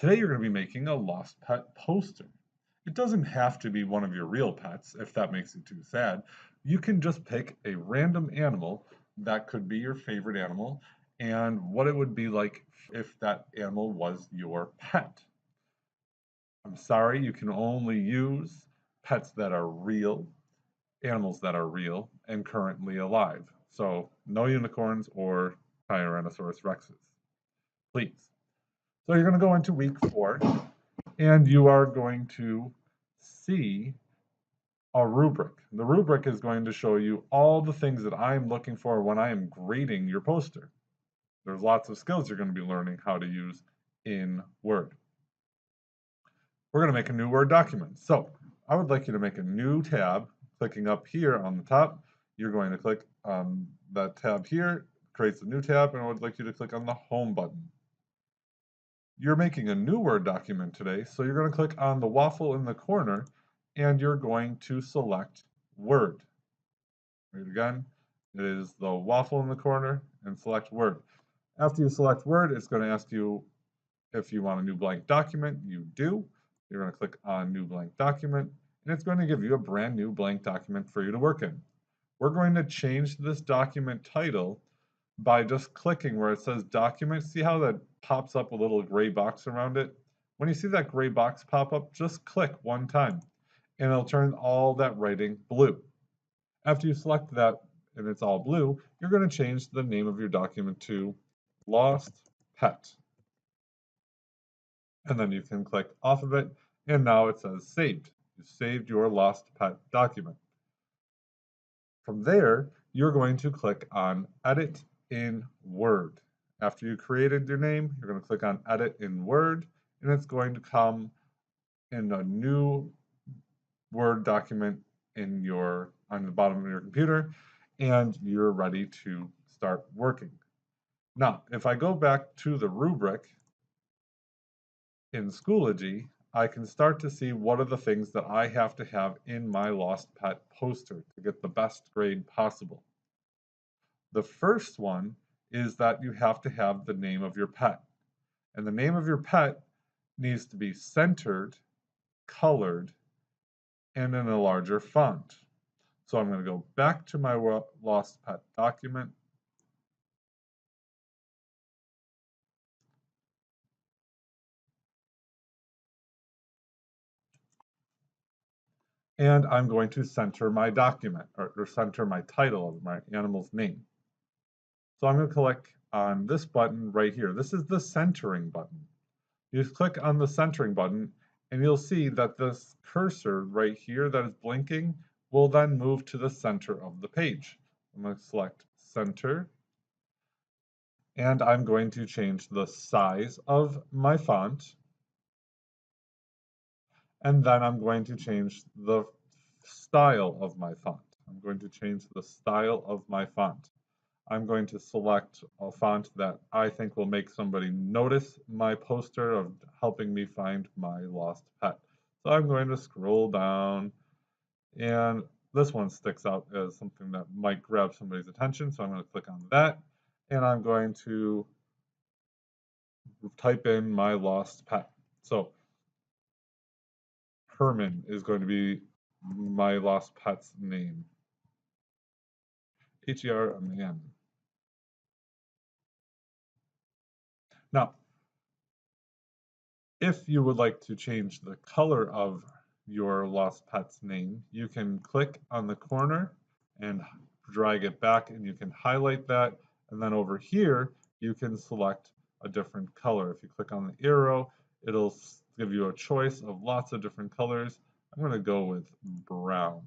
Today you're going to be making a lost pet poster. It doesn't have to be one of your real pets if that makes you too sad. You can just pick a random animal that could be your favorite animal and what it would be like if that animal was your pet. I'm sorry, you can only use pets that are real, animals that are real and currently alive. So no unicorns or Tyrannosaurus rexes, please. So you're going to go into week 4 and you are going to see a rubric. The rubric is going to show you all the things that I'm looking for when I am grading your poster. There's lots of skills you're going to be learning how to use in Word. We're going to make a new Word document. So I would like you to make a new tab, clicking up here on the top. You're going to click on that tab here, creates a new tab, and I would like you to click on the Home button. You're making a new Word document today, so you're going to click on the waffle in the corner and you're going to select Word. Read again. It is the waffle in the corner and select Word. After you select Word, it's going to ask you if you want a new blank document. You do. You're going to click on New Blank Document, and it's going to give you a brand new blank document for you to work in. We're going to change this document title by just clicking where it says document. See how that pops up a little gray box around it? When you see that gray box pop up, just click one time and it'll turn all that writing blue. After you select that and it's all blue, you're going to change the name of your document to Lost Pet. And then you can click off of it and now it says saved. You saved your Lost Pet document. From there, you're going to click on Edit in Word. After you created your name, you're going to click on Edit in Word, and it's going to come in a new Word document on the bottom of your computer, and you're ready to start working. Now, if I go back to the rubric in Schoology, I can start to see what are the things that I have to have in my Lost Pet poster to get the best grade possible. The first one is that you have to have the name of your pet. And the name of your pet needs to be centered, colored, and in a larger font. So I'm going to go back to my Lost Pet document. And I'm going to center my document, or center my title of my animal's name. So I'm going to click on this button right here. This is the centering button. You just click on the centering button and you'll see that this cursor right here that is blinking will then move to the center of the page. I'm going to select center and I'm going to change the size of my font and then I'm going to change the style of my font. I'm going to change the style of my font. I'm going to select a font that I think will make somebody notice my poster of helping me find my lost pet. So I'm going to scroll down and this one sticks out as something that might grab somebody's attention. So I'm going to click on that and I'm going to type in my lost pet. So Herman is going to be my lost pet's name. Herman. Now, if you would like to change the color of your lost pet's name, you can click on the corner and drag it back and you can highlight that. And then over here, you can select a different color. If you click on the arrow, it'll give you a choice of lots of different colors. I'm going to go with brown.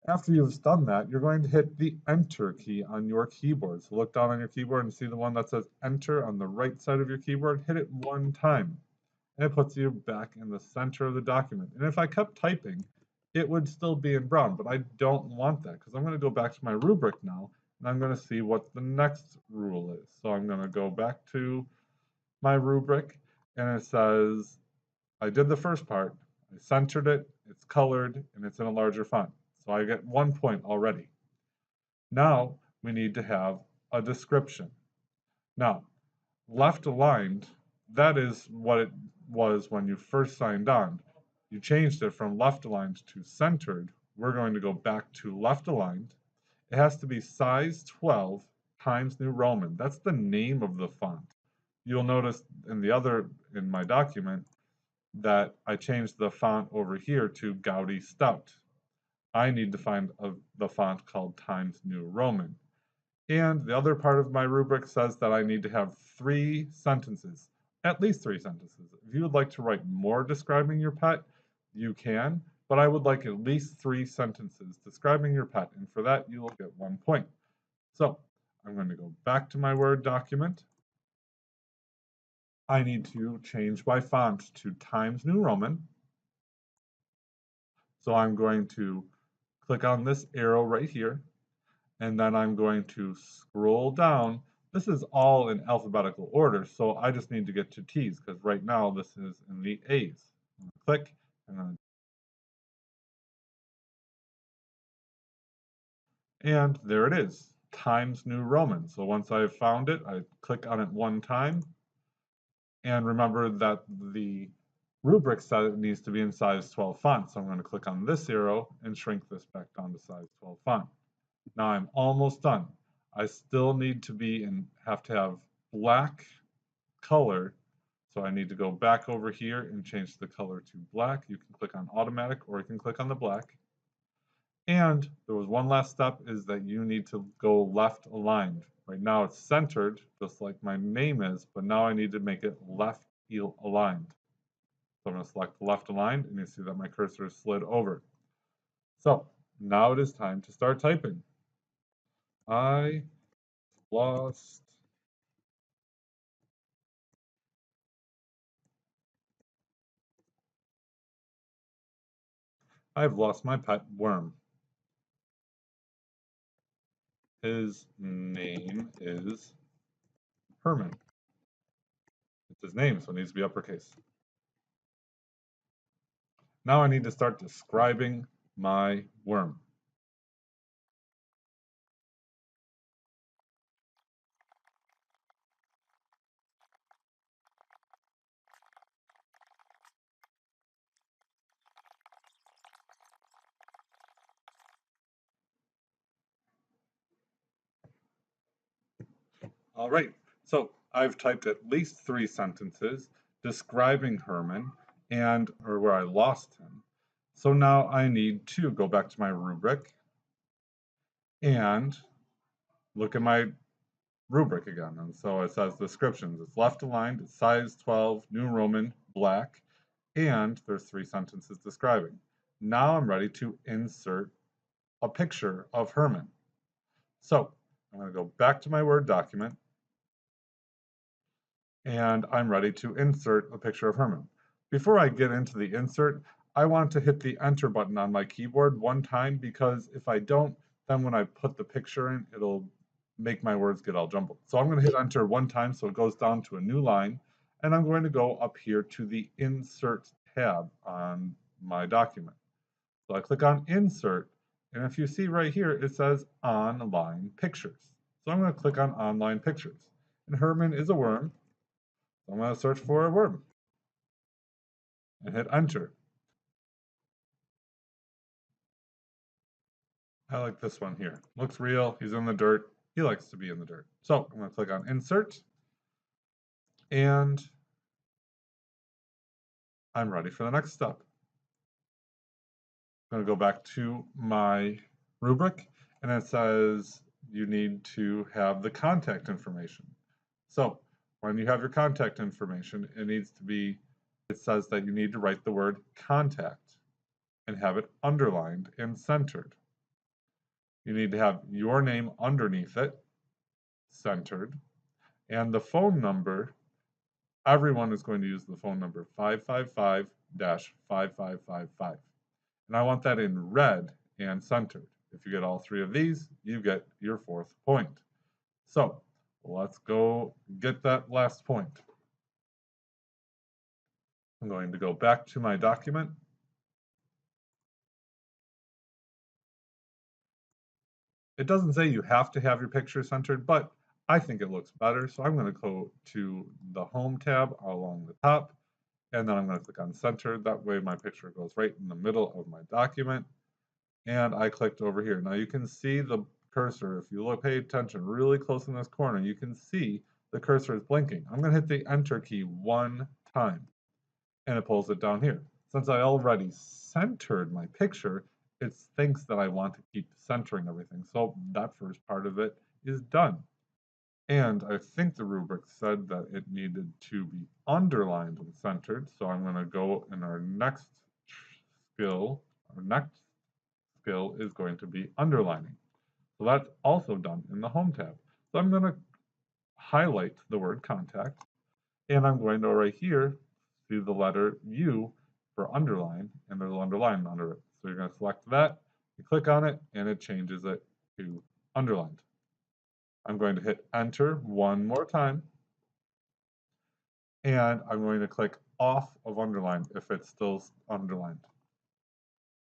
After you've done that, you're going to hit the Enter key on your keyboard. So look down on your keyboard and see the one that says Enter on the right side of your keyboard. Hit it one time, and it puts you back in the center of the document. And if I kept typing, it would still be in brown, but I don't want that because I'm going to go back to my rubric now, and I'm going to see what the next rule is. So I'm going to go back to my rubric, and it says, I did the first part, I centered it, it's colored, and it's in a larger font. So I get 1 point already. Now we need to have a description. Now, left aligned, that is what it was when you first signed on. You changed it from left aligned to centered. We're going to go back to left aligned. It has to be size 12 Times New Roman. That's the name of the font. You'll notice in my document that I changed the font over here to Gaudi Stout. I need to find the font called Times New Roman. And the other part of my rubric says that I need to have 3 sentences, at least 3 sentences. If you would like to write more describing your pet, you can, but I would like at least 3 sentences describing your pet, and for that you will get 1 point. So I'm going to go back to my Word document. I need to change my font to Times New Roman. So I'm going to click on this arrow right here, and then I'm going to scroll down. This is all in alphabetical order, so I just need to get to T's because right now this is in the A's. Click, and there it is, Times New Roman. So once I've found it, I click on it 1 time, and remember that the rubric said it needs to be in size 12 font, so I'm going to click on this arrow and shrink this back down to size 12 font. Now I'm almost done. I still need to have to have black color. So I need to go back over here and change the color to black. You can click on automatic or you can click on the black. And there was one last step is that you need to go left aligned. Right now it's centered, just like my name is, but now I need to make it left aligned. So I'm going to select left aligned and you see that my cursor is slid over. So now it is time to start typing. I lost I've lost my pet worm. His name is Herman. It's his name, so it needs to be uppercase. Now I need to start describing my worm. All right, so I've typed at least 3 sentences describing Herman or where I lost him. So now I need to go back to my rubric and look at my rubric again. And so it says descriptions. It's left aligned, it's size 12, New Roman, black, and there's 3 sentences describing. Now I'm ready to insert a picture of Herman. So I'm going to go back to my Word document and I'm ready to insert a picture of Herman. Before I get into the insert, I want to hit the enter button on my keyboard 1 time because if I don't, then when I put the picture in, it'll make my words get all jumbled. So I'm going to hit enter 1 time so it goes down to a new line, and I'm going to go up here to the insert tab on my document. So I click on insert, and if you see right here, it says online pictures. So I'm going to click on online pictures. And Herman is a worm. So I'm going to search for a worm and hit enter. I like this one here. Looks real. He's in the dirt. He likes to be in the dirt. So I'm going to click on insert and I'm ready for the next step. I'm going to go back to my rubric and it says you need to have the contact information. So when you have your contact information, it says that you need to write the word contact and have it underlined and centered. You need to have your name underneath it, centered, and the phone number. Everyone is going to use the phone number 555-5555. And I want that in red and centered. If you get all 3 of these, you get your 4th point. So let's go get that last point. I'm going to go back to my document. It doesn't say you have to have your picture centered, but I think it looks better, so I'm going to go to the Home tab along the top, and then I'm going to click on Center. That way my picture goes right in the middle of my document, and I clicked over here. Now you can see the cursor. If you look, pay attention really close in this corner, you can see the cursor is blinking. I'm going to hit the Enter key one time, and it pulls it down here. Since I already centered my picture, it thinks that I want to keep centering everything. So that first part of it is done. And I think the rubric said that it needed to be underlined and centered. So I'm going to go in our next skill. Our next skill is going to be underlining. So that's also done in the Home tab. So I'm going to highlight the word contact, and I'm going to right here see the letter U for underline, and there's an underline under it. So you're going to select that, you click on it, and it changes it to underlined. I'm going to hit enter one more time, and I'm going to click off of underline if it's still underlined.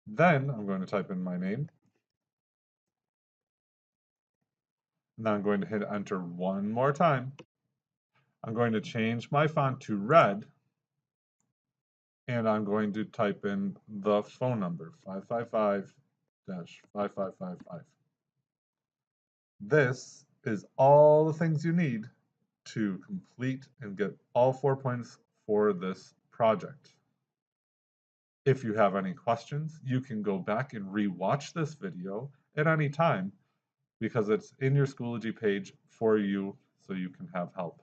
Then I'm going to type in my name, and then I'm going to hit enter one more time. I'm going to change my font to red, and I'm going to type in the phone number, 555-5555. This is all the things you need to complete and get all 4 points for this project. If you have any questions, you can go back and re-watch this video at any time because it's in your Schoology page for you so you can have help.